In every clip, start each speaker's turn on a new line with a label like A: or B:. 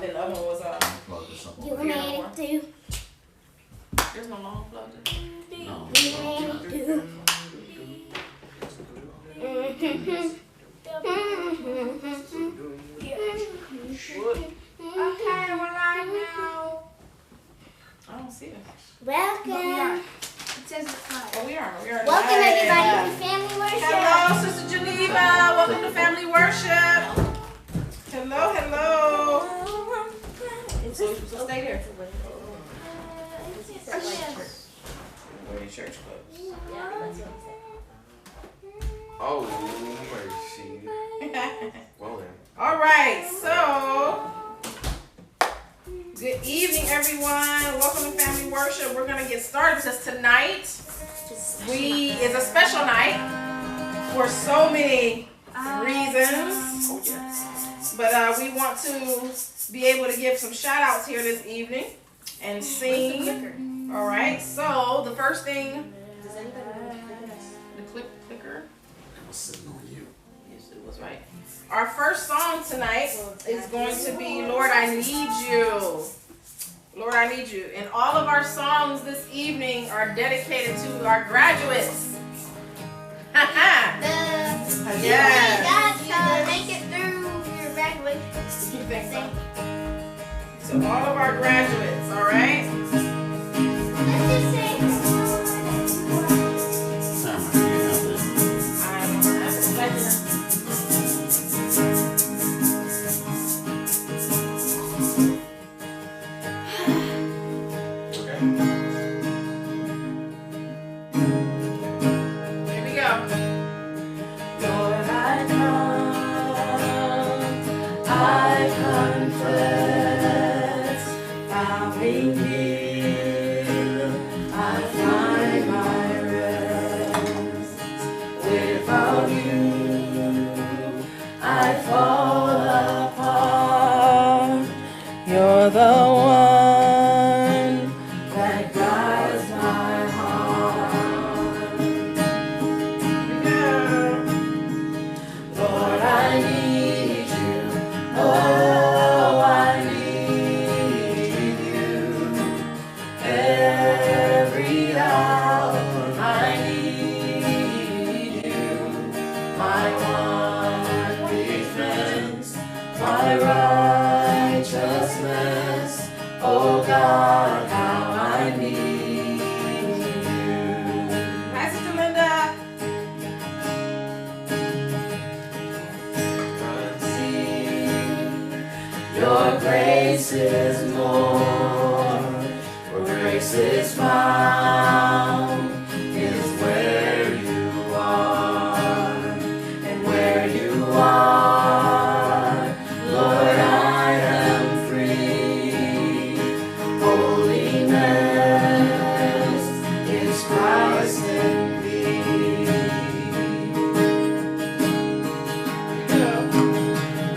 A: then the other one was
B: You made it too.
A: There's no long plug.
B: You made it too.
C: Okay, we're live now.
A: I don't see it.
B: Welcome.
C: It says it's live.
A: Oh, we are.
B: Welcome
A: live.
B: everybody to Family Worship.
A: Hello, Sister Geneva. Welcome to Family Worship. Hello. So stay there. Where your church clothes?
D: Oh, mercy. Well then.
A: All right, so good evening, everyone. Welcome to Family Worship. We're gonna get started because tonight is a special night for so many reasons.
D: Oh yeah.
A: But we want to be able to give some shout outs here this evening and sing. All right, so the first thing, the clicker.
D: I was sitting on you.
A: Yes, it was right. Our first song tonight is going to be Lord, I Need You. Lord, I Need You. And all of our songs this evening are dedicated to our graduates.
B: Yeah. God to make it through your graduation.
A: You think so? To all of our graduates, all right?
B: Let's just say
A: you're the one that guides my heart. Lord, I need you. Oh, I need you. Every hour I need you. My one defense, my righteousness. Oh God, how I need you. Hi, Sister Linda. Your grace is more, where grace is found, is where you are, and where you are, Lord, I am free. Holiness is Christ in me.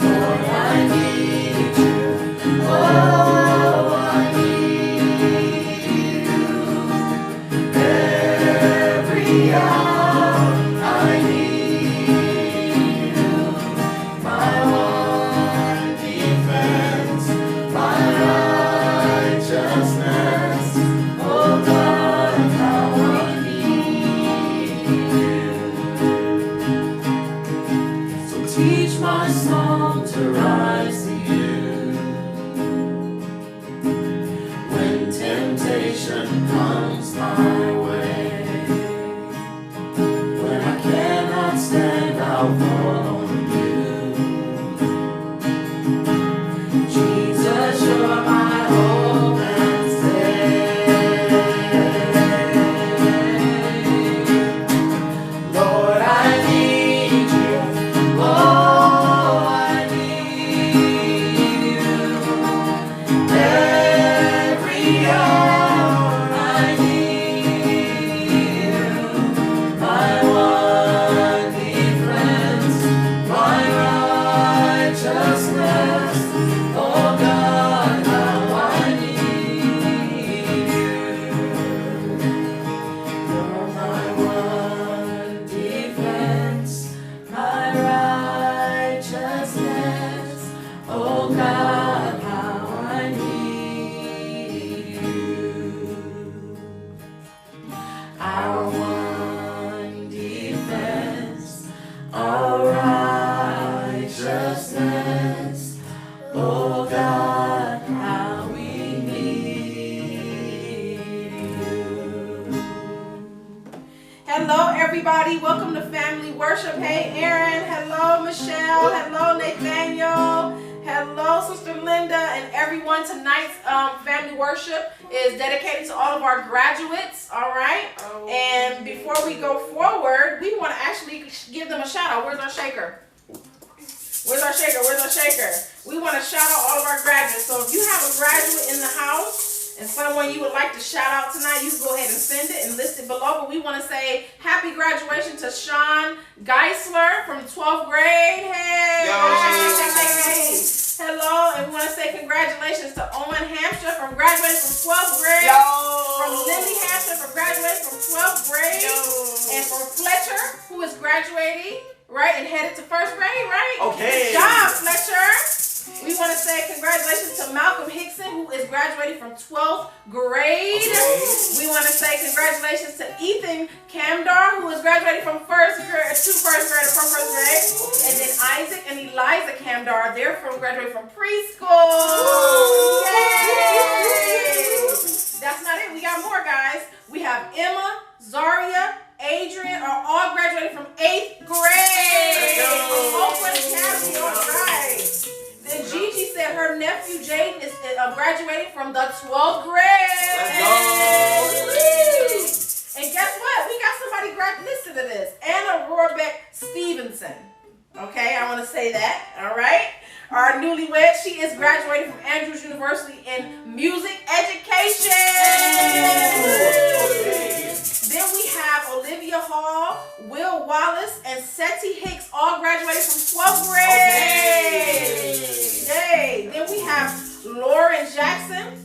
A: Lord, I need you. Oh, I need you. Every hour I need you. My one defense, my righteousness. Oh God, how I need you. So teach my song to rise to you. When temptation comes my way, when I cannot stand, I'll fall on you. Jesus, you're my hope and stay. Lord, I need you. Oh, I need you. Every hour I need you. My one defense, my righteousness. Oh God, how I need you. You're my one defense, my righteousness. Oh God, how us. Oh God, how we need you. Hello, everybody. Welcome to Family Worship. Hey, Aaron. Hello, Michelle. Hello, Nathaniel. Hello, Sister Linda, and everyone. Tonight's Family Worship is dedicated to all of our graduates, all right? And before we go forward, we want to actually give them a shout out. Where's our shaker? Where's our shaker? Where's our shaker? We want to shout out all of our graduates. So if you have a graduate in the house and someone you would like to shout out tonight, you can go ahead and send it and list it below. But we want to say happy graduation to Sean Geisler from 12th grade. Hey! Hey. Hello, and we want to say congratulations to Owen Hampshire from graduating from 12th grade. From Lily Hampshire from graduating from 12th grade. And from Fletcher, who is graduating, right, and headed to first grade, right?
D: Okay.
A: Good job, Fletcher. We want to say congratulations to Malcolm Hickson, who is graduating from 12th grade. Okay. We want to say congratulations to Ethan Camdar, who is graduating from first grade. And then Isaac and Eliza Camdar, they're graduating from preschool. Yay! That's not it. We got more, guys. We have Emma, Zaria, Adrian are all graduating from 8th grade. From Oakland Academy. All right. Then Gigi said her nephew Jaden is graduating from the 12th grade.
D: Let's go.
A: And guess what? We got somebody listen to this. Anna Rohrbeck Stevenson. Okay, I want to say that. All right. Our newlywed, she is graduating from Andrews University in music education. Then we have Olivia Hall, Will Wallace, and Seti Hicks all graduated from 12th grade. Yay! Then we have Lauren Jackson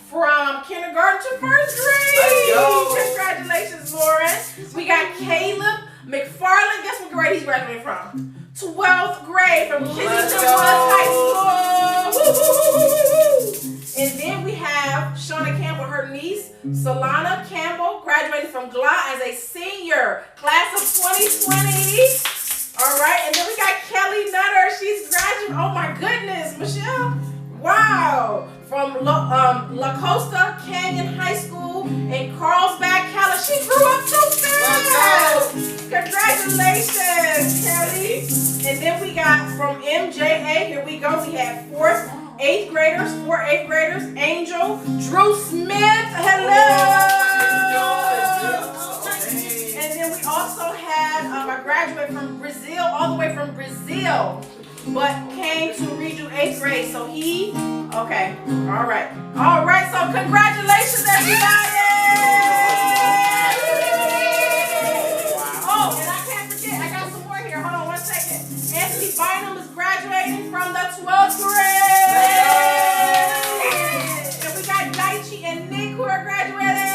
A: from kindergarten to first grade.
D: Let's go.
A: Congratulations, Lauren. We got Caleb McFarland. Guess what grade he's graduating from? 12th grade from Kensington Woods High School. Woo-hoo-hoo-hoo-hoo. And then we have Shauna Campbell, her niece, Solana Campbell, graduated from GLA as a senior, class of 2020. All right, and then we got Kelly Nutter. She's graduating. Oh my goodness, Michelle. Wow. From La Costa Canyon High School in Carlsbad, California. She grew up too fast. Congratulations, Kelly. And then we got from MJA, here we go. We had 4th, 8th graders, 4 8th graders. Angel, Drew Smith. Hello. And then we also had a graduate from Brazil, all the way from Brazil, but came to redo 8th grade. So he, okay, all right. All right, so congratulations, everybody. Oh, and I can't forget, I got some more here. Hold on one second. Anthony Bynum is graduating from the 12th grade. And we got Daichi and Nick who are graduating.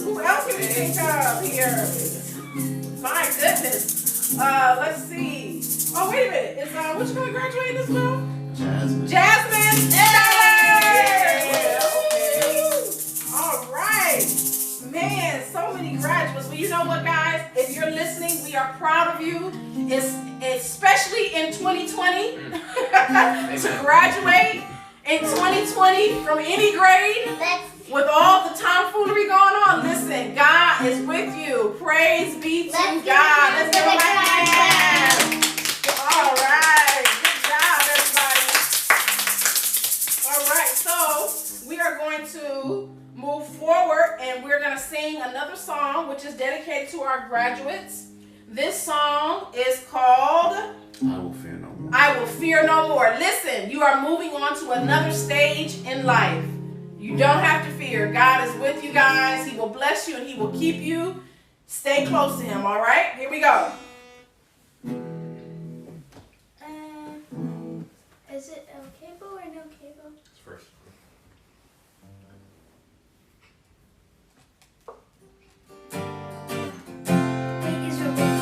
A: Who else can we think of here? My goodness. Let's see. Oh, wait a minute. Is what you gonna graduate as well? Jasmine. Hey! All right. Man, so many graduates. Well, you know what, guys? If you're listening, we are proud of you. It's especially in 2020 to graduate in 2020 from any grade. With all the tomfoolery going on, listen, God is with you. Praise be to God. Let's give him a hand. All right. Good job, everybody. All right, so we are going to move forward and we're going to sing another song which is dedicated to our graduates. This song is called
D: I Will Fear No More.
A: I Will Fear No More. Listen, you are moving on to another stage in life. You don't have to fear. God is with you guys. He will bless you and he will keep you. Stay close to him, all right? Here we go.
B: Is it cable or no cable?
D: It's first.
B: Wait, is it ready?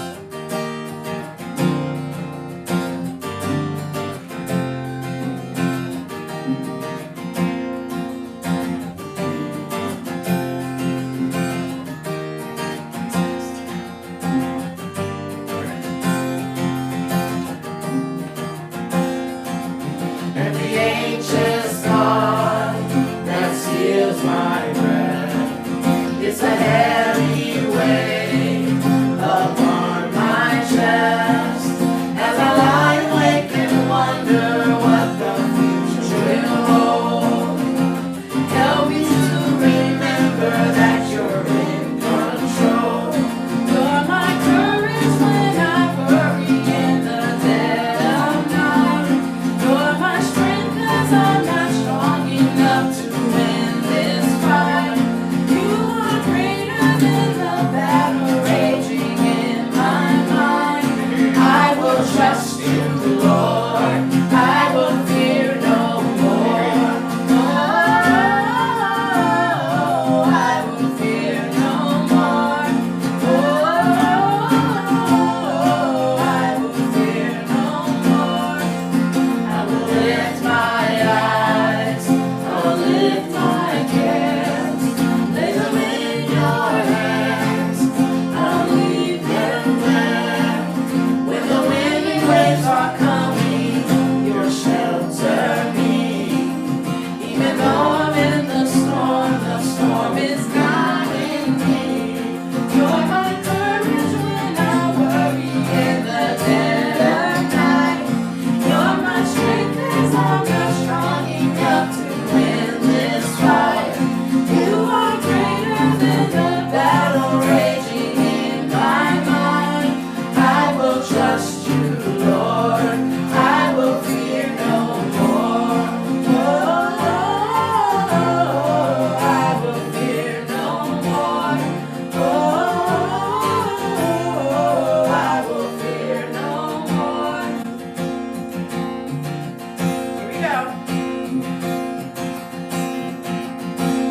A: you, Lord. I will fear no more. Oh, I will fear no more. Oh, I will fear no more. Here we go.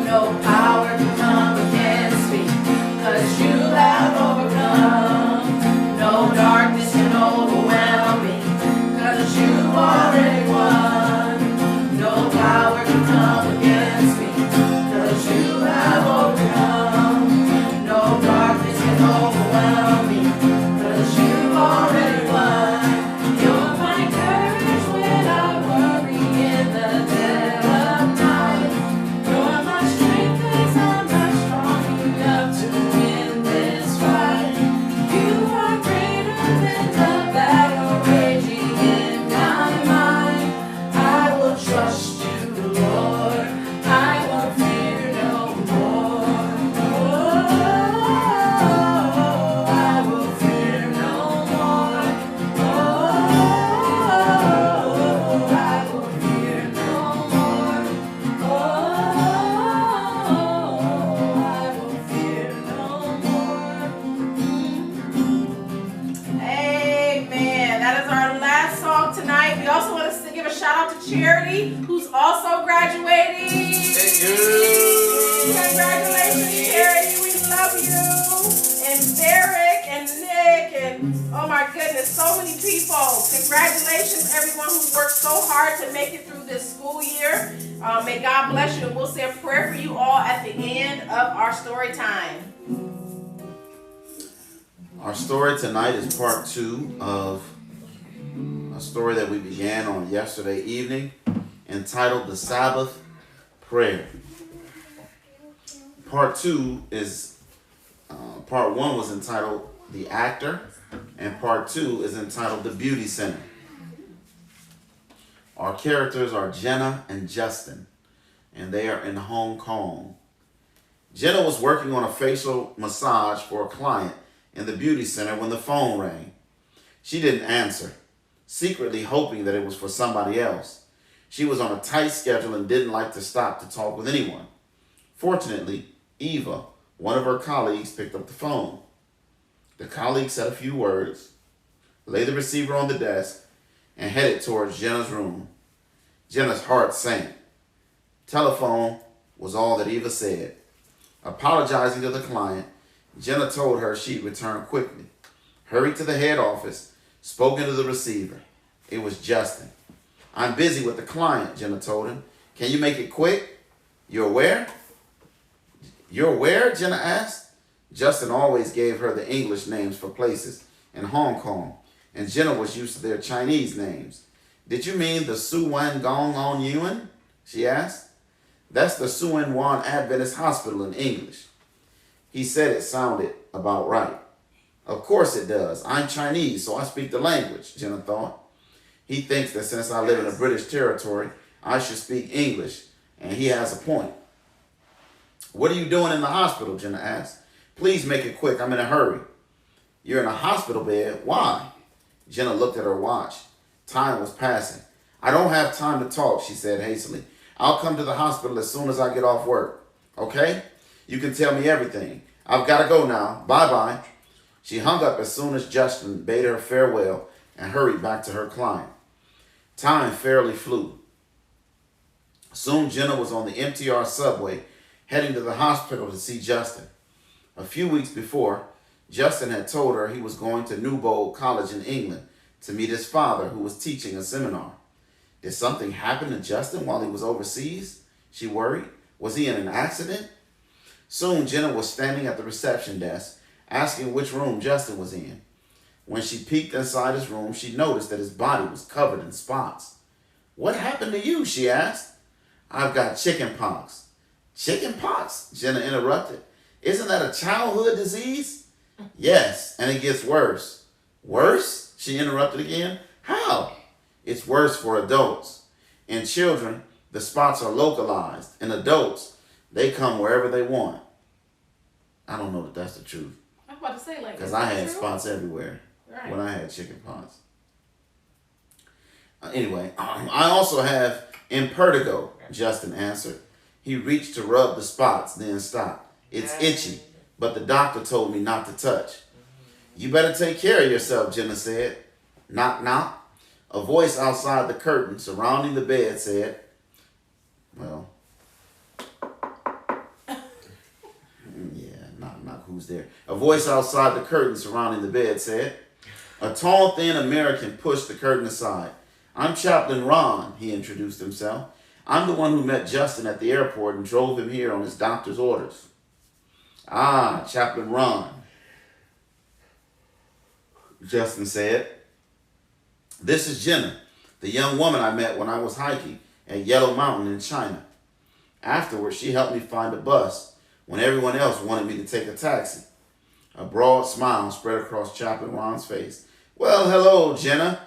A: No power can come against me, 'cause you have overcome. No darkness can overwhelm me, 'cause you already won. No power can come against me, 'cause you have overcome. No darkness can overwhelm me, 'cause you already won. You're my courage when I worry in the dead of night. You're my strength 'cause I'm not strong enough to win this fight. You are greater than the battle raging in my mind. I will trust you, Lord. I will fear no more. Oh, I will fear no more. Oh, I will fear no more. Oh, I will fear no more. Amen. That is our last song tonight. We also want to give a shout out to Charity, who's also graduating.
D: Thank you.
A: Congratulations, Charity. We love you. And Derek and Nick and oh my goodness, so many people. Congratulations, everyone who worked so hard to make it through this school year. May God bless you, and we'll say a prayer for you all at the end of our story time.
E: Our story tonight is part 2 of a story that we began on yesterday evening, entitled The Sabbath Prayer. Part 2 is, part 1 was entitled The Actor, and part 2 is entitled The Beauty Center. Our characters are Jenna and Justin, and they are in Hong Kong. Jenna was working on a facial massage for a client in the beauty center when the phone rang. She didn't answer, secretly hoping that it was for somebody else. She was on a tight schedule and didn't like to stop to talk with anyone. Fortunately, Eva, one of her colleagues, picked up the phone. The colleague said a few words, laid the receiver on the desk, and headed towards Jenna's room. Jenna's heart sank. Telephone was all that Eva said. Apologizing to the client, Jenna told her she'd return quickly, hurried to the head office, spoke into the receiver. It was Justin. I'm busy with the client, Jenna told him. Can you make it quick? You're where? You're where? Jenna asked. Justin always gave her the English names for places in Hong Kong, and Jenna was used to their Chinese names. Did you mean the Su Wan Gong On Yuan? She asked. That's the Suan Wan Adventist Hospital in English. He said it sounded about right. Of course it does. I'm Chinese, so I speak the language, Jenna thought. He thinks that since I live in a British territory, I should speak English, and he has a point. What are you doing in the hospital? Jenna asked. Please make it quick. I'm in a hurry. You're in a hospital bed? Why? Jenna looked at her watch. Time was passing. I don't have time to talk, she said hastily. I'll come to the hospital as soon as I get off work. Okay? You can tell me everything. I've got to go now. Bye-bye. She hung up as soon as Justin bade her farewell and hurried back to her client. Time fairly flew. Soon Jenna was on the MTR subway heading to the hospital to see Justin. A few weeks before, Justin had told her he was going to Newbold College in England to meet his father, who was teaching a seminar. Did something happen to Justin while he was overseas? She worried. Was he in an accident? Soon Jenna was standing at the reception desk, asking which room Justin was in. When she peeked inside his room, she noticed that his body was covered in spots. What happened to you? She asked. I've got chicken pox. Chicken pox? Jenna interrupted. Isn't that a childhood disease? Yes, and it gets worse. Worse? She interrupted again. How? It's worse for adults. In children, the spots are localized. In adults, they come wherever they want. I don't know that that's the truth.
A: I was about to say, like,
E: because I had spots everywhere.
A: Right.
E: when I had chicken pox. Anyway, I also have impertigo, Justin answered. He reached to rub the spots, then stopped. It's itchy, but the doctor told me not to touch. You better take care of yourself, Jenna said. Knock, knock. A voice outside the curtain surrounding the bed said, well, knock, knock, who's there? A voice outside the curtain surrounding the bed said, a tall, thin American pushed the curtain aside. I'm Chaplain Ron, he introduced himself. I'm the one who met Justin at the airport and drove him here on his doctor's orders. Ah, Chaplain Ron, Justin said. This is Jenna, the young woman I met when I was hiking at Yellow Mountain in China. Afterwards, she helped me find a bus when everyone else wanted me to take a taxi. A broad smile spread across Chaplain Ron's face. Well, hello, Jenna.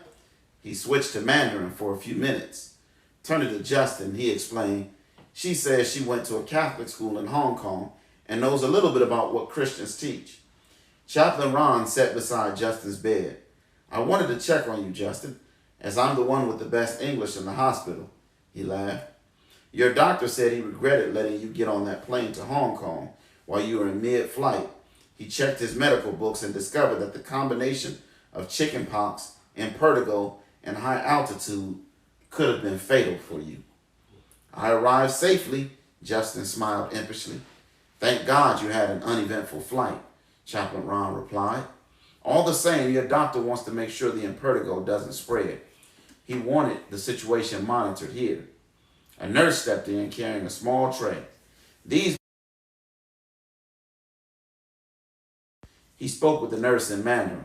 E: He switched to Mandarin for a few minutes. Turning to Justin, he explained, she says she went to a Catholic school in Hong Kong and knows a little bit about what Christians teach. Chaplain Ron sat beside Justin's bed. I wanted to check on you, Justin, as I'm the one with the best English in the hospital. He laughed. Your doctor said he regretted letting you get on that plane to Hong Kong while you were in mid-flight. He checked his medical books and discovered that the combination of chickenpox, impertigo, and high altitude could have been fatal for you. I arrived safely, Justin smiled impishly. Thank God you had an uneventful flight, Chaplain Ron replied. All the same, your doctor wants to make sure the impertigo doesn't spread. He wanted the situation monitored here. A nurse stepped in carrying a small tray. He spoke with the nurse in Mandarin.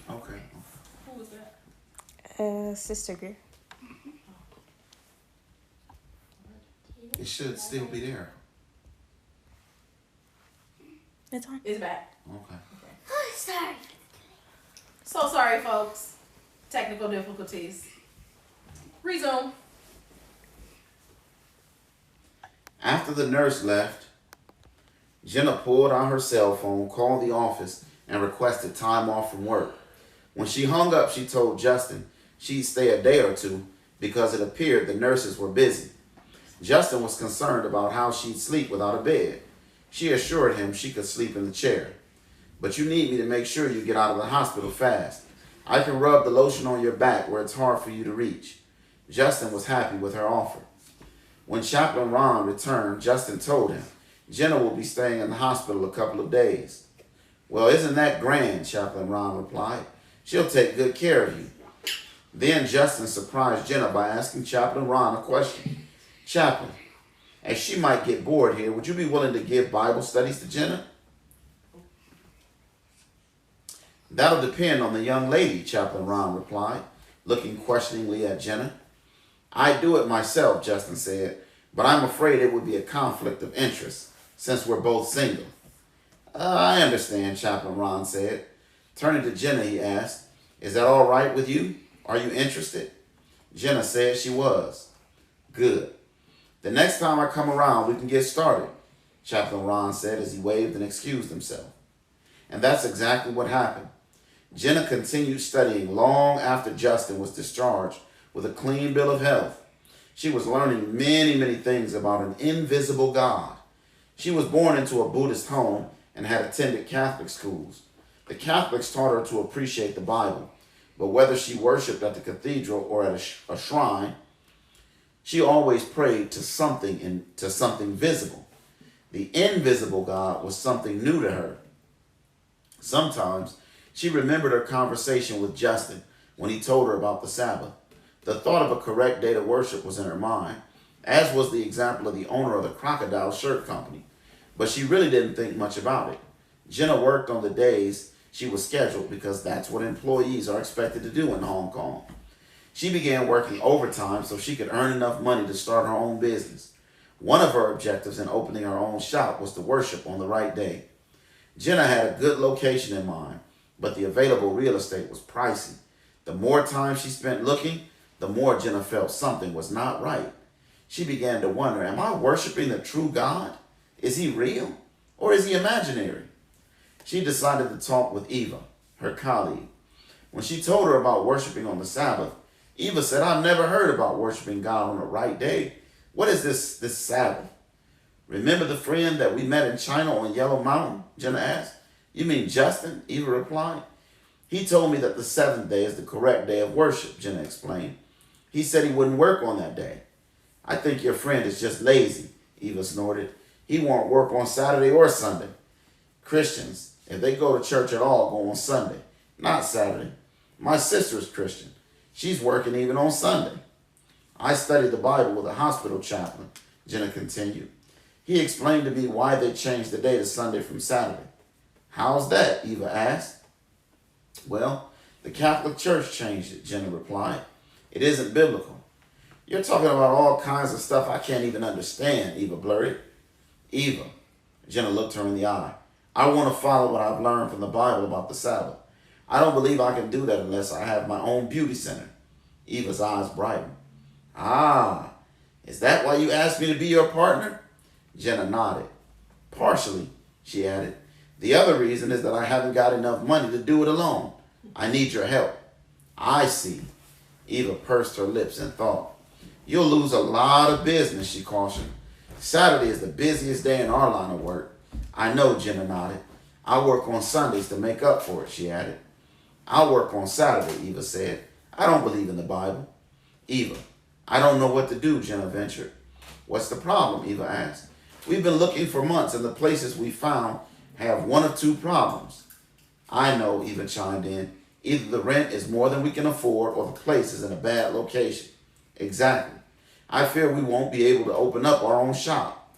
E: Okay.
A: Who was that?
B: Sister Greer.
E: It should still be there.
B: It's on.
A: It's back.
E: Okay.
B: Sorry.
A: So sorry, folks. Technical difficulties. Resume.
E: After the nurse left, Jenna pulled out her cell phone, called the office, and requested time off from work. When she hung up, she told Justin she'd stay a day or two because it appeared the nurses were busy. Justin was concerned about how she'd sleep without a bed. She assured him she could sleep in the chair. But you need me to make sure you get out of the hospital fast. I can rub the lotion on your back where it's hard for you to reach. Justin was happy with her offer. When Chaplain Ron returned, Justin told him Jenna will be staying in the hospital a couple of days. Well, isn't that grand, Chaplain Ron replied. She'll take good care of you. Then Justin surprised Jenna by asking Chaplain Ron a question. Chaplain, as she might get bored here, would you be willing to give Bible studies to Jenna? That'll depend on the young lady, Chaplain Ron replied, looking questioningly at Jenna. I'd do it myself, Justin said, but I'm afraid it would be a conflict of interest since we're both single. I understand, Chaplain Ron said. Turning to Jenna, he asked, is that all right with you? Are you interested? Jenna said she was. Good. The next time I come around, we can get started, Chaplain Ron said as he waved and excused himself. And that's exactly what happened. Jenna continued studying long after Justin was discharged with a clean bill of health. She was learning many, many things about an invisible God. She was born into a Buddhist home and had attended Catholic schools. The Catholics taught her to appreciate the Bible, but whether she worshiped at the cathedral or at a shrine, she always prayed to something visible. The invisible God was something new to her. Sometimes she remembered her conversation with Justin when he told her about the Sabbath. The thought of a correct day to worship was in her mind, as was the example of the owner of the Crocodile Shirt Company, but she really didn't think much about it. Jenna worked on the days she was scheduled because that's what employees are expected to do in Hong Kong. She began working overtime so she could earn enough money to start her own business. One of her objectives in opening her own shop was to worship on the right day. Jenna had a good location in mind, but the available real estate was pricey. The more time she spent looking, the more Jenna felt something was not right. She began to wonder, am I worshiping the true God? Is he real or is he imaginary? She decided to talk with Eva, her colleague. When she told her about worshiping on the Sabbath, Eva said, I've never heard about worshiping God on the right day. What is this Sabbath? Remember the friend that we met in China on Yellow Mountain? Jenna asked. You mean Justin? Eva replied. He told me that the seventh day is the correct day of worship, Jenna explained. He said he wouldn't work on that day. I think your friend is just lazy, Eva snorted. He won't work on Saturday or Sunday. Christians, if they go to church at all, go on Sunday, not Saturday. My sister's Christian. She's working even on Sunday. I studied the Bible with a hospital chaplain, Jenna continued. He explained to me why they changed the day to Sunday from Saturday. How's that? Eva asked. Well, the Catholic Church changed it, Jenna replied. It isn't biblical. You're talking about all kinds of stuff I can't even understand, Eva blurted. Eva, Jenna looked her in the eye. I want to follow what I've learned from the Bible about the Sabbath. I don't believe I can do that unless I have my own beauty center. Eva's eyes brightened. Ah, is that why you asked me to be your partner? Jenna nodded. Partially, she added. The other reason is that I haven't got enough money to do it alone. I need your help. I see. Eva pursed her lips in thought. You'll lose a lot of business, she cautioned. Saturday is the busiest day in our line of work. I know, Jenna nodded. I work on Sundays to make up for it, she added. I'll work on Saturday, Eva said. I don't believe in the Bible. Eva, I don't know what to do, Jenna ventured. What's the problem? Eva asked. We've been looking for months and the places we found have one of two problems. I know, Eva chimed in. Either the rent is more than we can afford or the place is in a bad location. Exactly. I fear we won't be able to open up our own shop.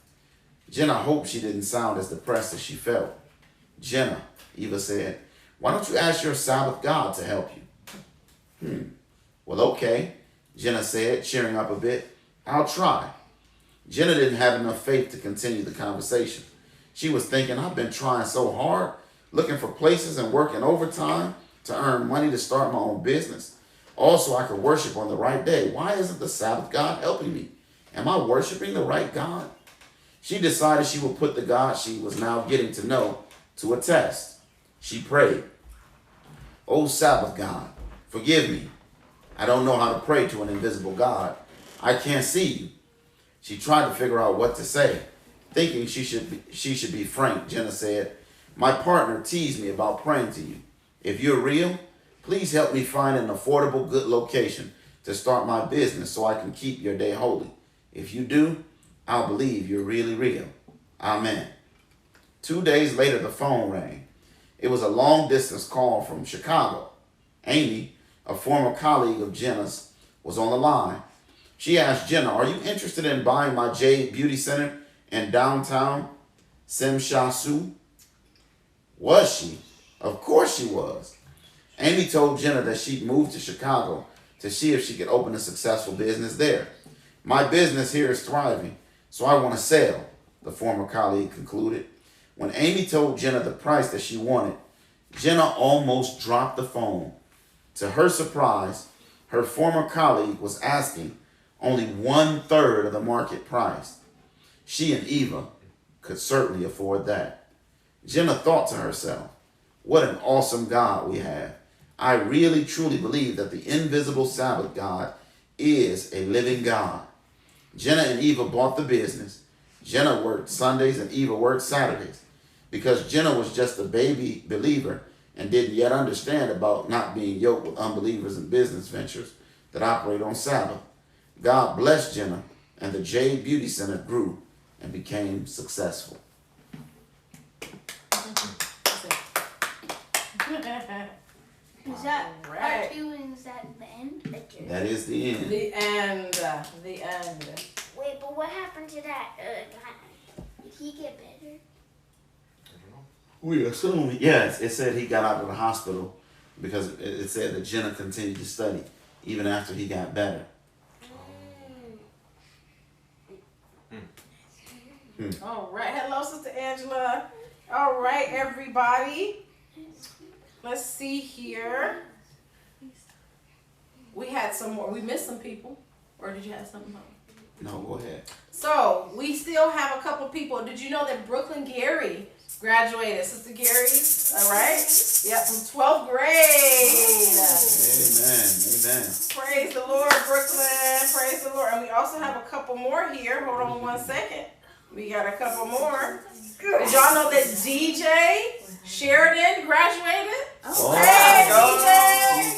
E: Jenna hoped she didn't sound as depressed as she felt. Jenna, Eva said, why don't you ask your Sabbath God to help you? Well, okay, Jenna said, cheering up a bit. I'll try. Jenna didn't have enough faith to continue the conversation. She was thinking, I've been trying so hard, looking for places and working overtime to earn money to start my own business. Also, I could worship on the right day. Why isn't the Sabbath God helping me? Am I worshiping the right God? She decided she would put the God she was now getting to know to a test. She prayed, Oh, Sabbath God, forgive me. I don't know how to pray to an invisible God. I can't see you. She tried to figure out what to say. Thinking she should be frank, Jenna said, my partner teased me about praying to you. If you're real, please help me find an affordable, good location to start my business so I can keep your day holy. If you do, I'll believe you're really real. Amen. 2 days later, the phone rang. It was a long-distance call from Chicago. Amy, a former colleague of Jenna's, was on the line. She asked Jenna, are you interested in buying my Jade Beauty Center in downtown Simshasu? Was she? Of course she was. Amy told Jenna that she'd moved to Chicago to see if she could open a successful business there. My business here is thriving, so I want to sell, the former colleague concluded. When Amy told Jenna the price that she wanted, Jenna almost dropped the phone. To her surprise, her former colleague was asking only 1/3 of the market price. She and Eva could certainly afford that. Jenna thought to herself, what an awesome God we have. I really truly believe that the invisible Sabbath God is a living God. Jenna and Eva bought the business. Jenna worked Sundays and Eva worked Saturdays. Because Jenna was just a baby believer and didn't yet understand about not being yoked with unbelievers in business ventures that operate on Sabbath. God blessed Jenna, and the Jade Beauty Center grew and became successful.
B: Is that
A: Right.
B: part 2 and is that the end?
E: That is the end.
A: The end. The end.
B: Wait, but what happened to that guy? Did he get better?
E: We assume, yes, it said he got out of the hospital because it said that Jenna continued to study even after he got better.
A: All right. Hello, Sister Angela. All right, everybody. Let's see here. We had some more. We missed some people. Or did you have something else?
E: No, go ahead.
A: So, we still have a couple people. Did you know that Brooklyn Gary graduated? Sister Gary, all right? Yep, from 12th grade.
E: Amen.
A: Praise the Lord, Brooklyn. Praise the Lord. And we also have a couple more here. Hold on 1 second. We got a couple more. Did y'all know that DJ Sheridan graduated?
E: Oh,
A: Hey,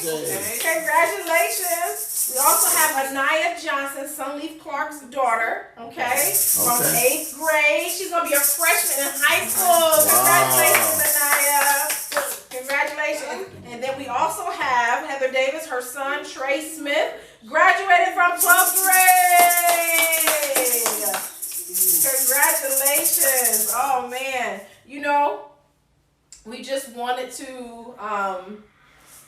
E: DJ.
A: Congratulations. We also have Anaya Johnson, L.I.F.E Clark's daughter, okay, from 8th grade. She's going to be a freshman in high school. Congratulations, Anaya. Congratulations. And then we also have Heather Davis, her son, Trey Smith, graduated from 12th grade. Congratulations. Oh, man. You know, we just wanted to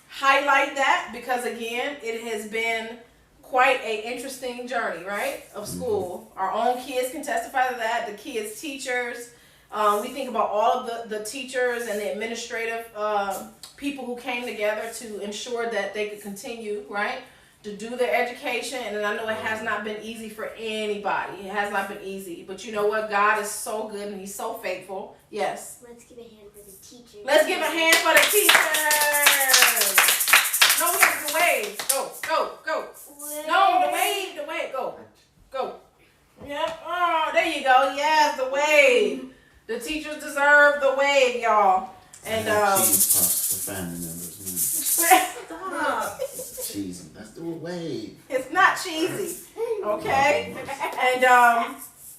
A: highlight that because, again, it has been quite an interesting journey, right, of school. Our own kids can testify to that, the kids' teachers. We think about all of the teachers and the administrative people who came together to ensure that they could continue, right, to do their education. And I know it has not been easy for anybody. It has not been easy. But you know what? God is so good and he's so faithful. Yes.
B: Let's give a hand for the teachers.
A: Let's give a hand for the teachers. No, we have to wave. Go. No, the wave. Go. Yep. Oh, there you go. Yes, the wave. The teachers deserve the wave, y'all. And
E: cheese puffs for family members.
A: stop.
E: Cheesy. Let's do a wave.
A: It's not cheesy, okay?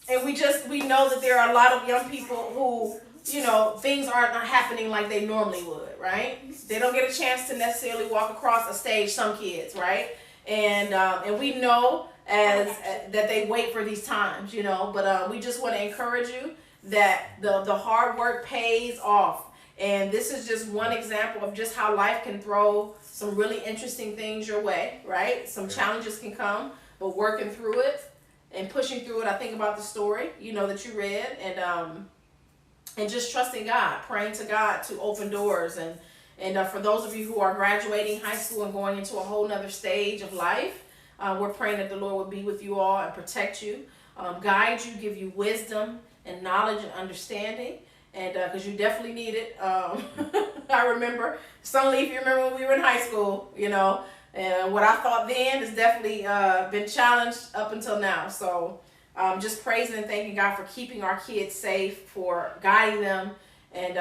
A: And we know that there are a lot of young people who, you know, things aren't happening like they normally would, right? They don't get a chance to necessarily walk across a stage, some kids, right? And we know that they wait for these times, you know, but we just want to encourage you that the hard work pays off. And this is just one example of just how life can throw some really interesting things your way, right? Some challenges can come, but working through it and pushing through it. I think about the story, you know, that you read, and just trusting God, praying to God to open doors. And for those of you who are graduating high school and going into a whole nother stage of life, we're praying that the Lord will be with you all and protect you, guide you, give you wisdom and knowledge and understanding. And because you definitely need it. I remember, if you remember when we were in high school, you know, and what I thought then has definitely been challenged up until now. So just praising and thanking God for keeping our kids safe, for guiding them. And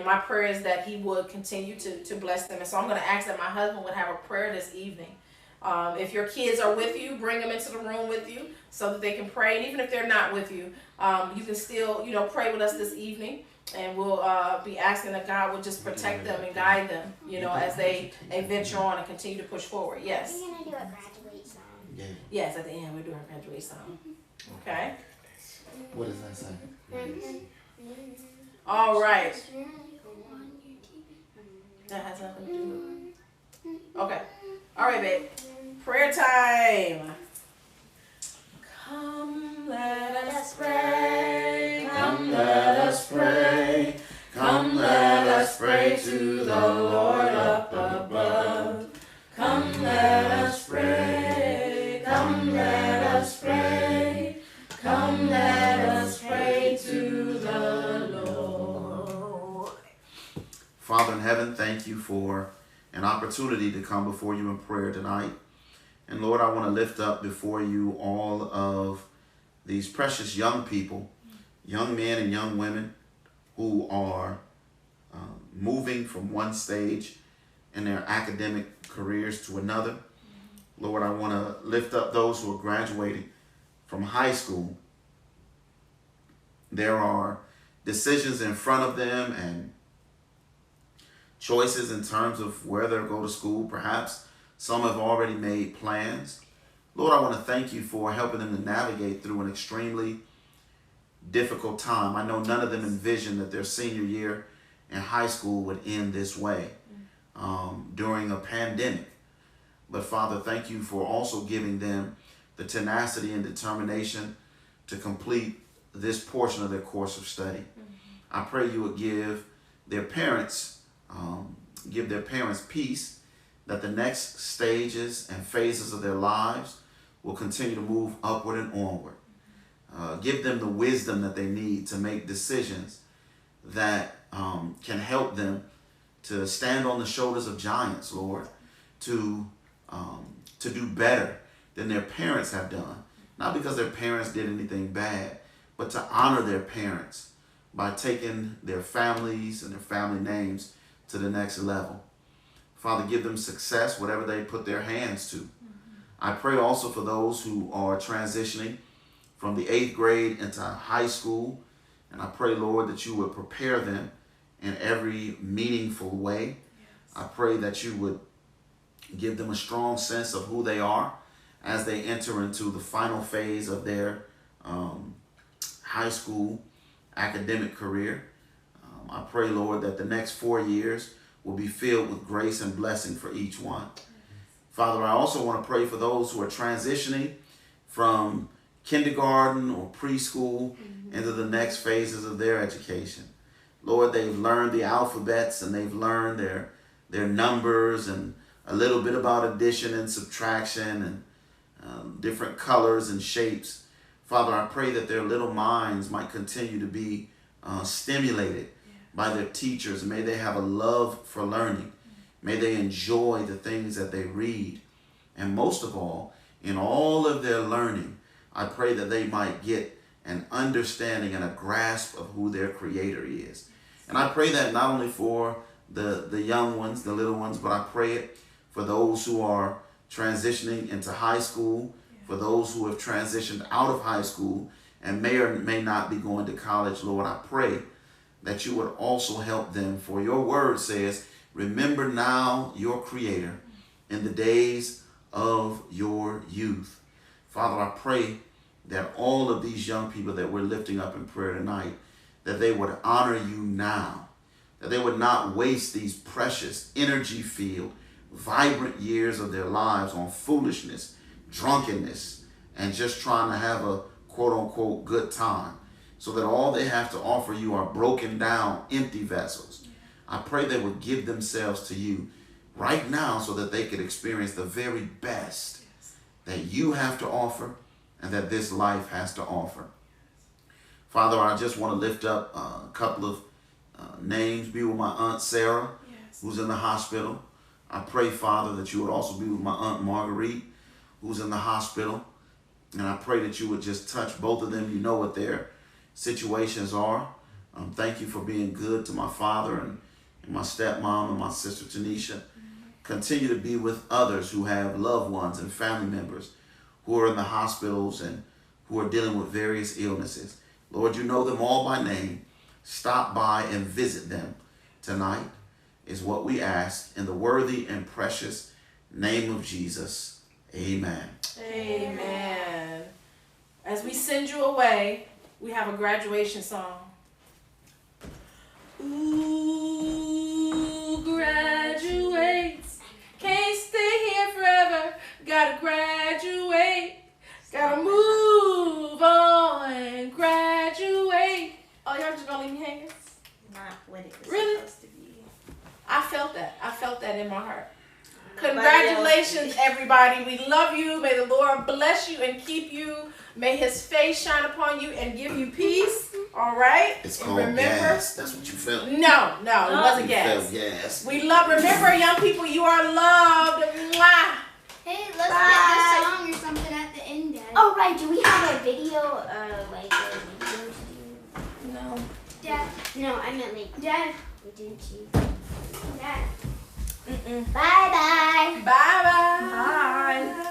A: my prayer is that he would continue to bless them. And so I'm going to ask that my husband would have a prayer this evening. If your kids are with you, bring them into the room with you so that they can pray. And even if they're not with you, you can still, you know, pray with us this evening. And we'll be asking that God would just protect them and guide them, you know, as they venture on and continue to push forward. Yes.
B: We're going to do a graduate song.
E: Yeah.
A: Yes, at the end we're doing our graduate song. Okay.
E: What does that say?
A: All right. That has nothing to do with it. Okay. All right, babe. Prayer time. Come, let us pray.
E: Come, let us pray. Come, let us pray to the Lord up above. Come, let us pray. Come, let us pray. Come, let us pray to the Lord. Father in heaven, thank you for an opportunity to come before you in prayer tonight. And Lord, I want to lift up before you all of these precious young people, young men and young women who are moving from one stage in their academic careers to another. Lord, I want to lift up those who are graduating from high school. There are decisions in front of them and choices in terms of where they'll go to school. Perhaps some have already made plans. Lord, I want to thank you for helping them to navigate through an extremely difficult time. I know none of them envisioned that their senior year in high school would end this way during a pandemic. But Father, thank you for also giving them the tenacity and determination to complete this portion of their course of study. I pray you would give their parents peace, that the next stages and phases of their lives will continue to move upward and onward. Give them the wisdom that they need to make decisions that can help them to stand on the shoulders of giants, Lord, to do better than their parents have done. Not because their parents did anything bad, but to honor their parents by taking their families and their family names to the next level. Father, give them success, whatever they put their hands to. I pray also for those who are transitioning from the 8th grade into high school. And I pray, Lord, that you would prepare them in every meaningful way. I pray that you would give them a strong sense of who they are as they enter into the final phase of their high school academic career. I pray, Lord, that the next 4 years will be filled with grace and blessing for each one. Father, I also want to pray for those who are transitioning from kindergarten or preschool into the next phases of their education. Lord, they've learned the alphabets and they've learned their numbers and a little bit about addition and subtraction and different colors and shapes. Father, I pray that their little minds might continue to be stimulated by their teachers. May they have a love for learning. May they enjoy the things that they read. And most of all, in all of their learning, I pray that they might get an understanding and a grasp of who their Creator is. And I pray that not only for the young ones, the little ones, but I pray it for those who are transitioning into high school, for those who have transitioned out of high school and may or may not be going to college. Lord, I pray that you would also help them. For your word says, remember now your Creator in the days of your youth. Father, I pray that all of these young people that we're lifting up in prayer tonight, that they would honor you now, that they would not waste these precious, energy-filled, vibrant years of their lives on foolishness, drunkenness, and just trying to have a quote-unquote good time, so that all they have to offer you are broken down, empty vessels. I pray they would give themselves to you right now so that they could experience the very best that you have to offer and that this life has to offer. Father, I just want to lift up a couple of names. Be with my Aunt Sarah, who's in the hospital. I pray, Father, that you would also be with my Aunt Marguerite, who's in the hospital. And I pray that you would just touch both of them. You know what their situations are. Thank you for being good to my father and my stepmom and my sister Tanisha. Continue to be with others who have loved ones and family members who are in the hospitals and who are dealing with various illnesses. Lord, you know them all by name. Stop by and visit them tonight is what we ask in the worthy and precious name of Jesus. Amen.
A: Amen. As we send you away, we have a graduation song. Ooh, graduates. Can't stay here forever. Gotta graduate. Gotta move on. Graduate. Oh, y'all just gonna leave me hanging?
B: Not what it was
A: Really?
B: supposed to be.
A: I felt that. I felt that in my heart. Congratulations, everybody. We love you. May the Lord bless you and keep you. May his face shine upon you and give you peace. All right?
E: It's
A: And
E: called
A: remember,
E: gas. That's what you felt.
A: No, it wasn't
E: You
A: gas.
E: felt gas.
A: We love, remember, young people, you are loved. Mwah.
C: Hey, let's
B: Bye.
C: get this song or something at the end, Dad.
B: Oh, right. Do we have a video, like a video to do?
A: No.
C: Dad.
B: No, I meant like,
C: Dad.
B: didn't you?
C: Dad.
B: Bye-bye.
A: Bye-bye.
B: Bye.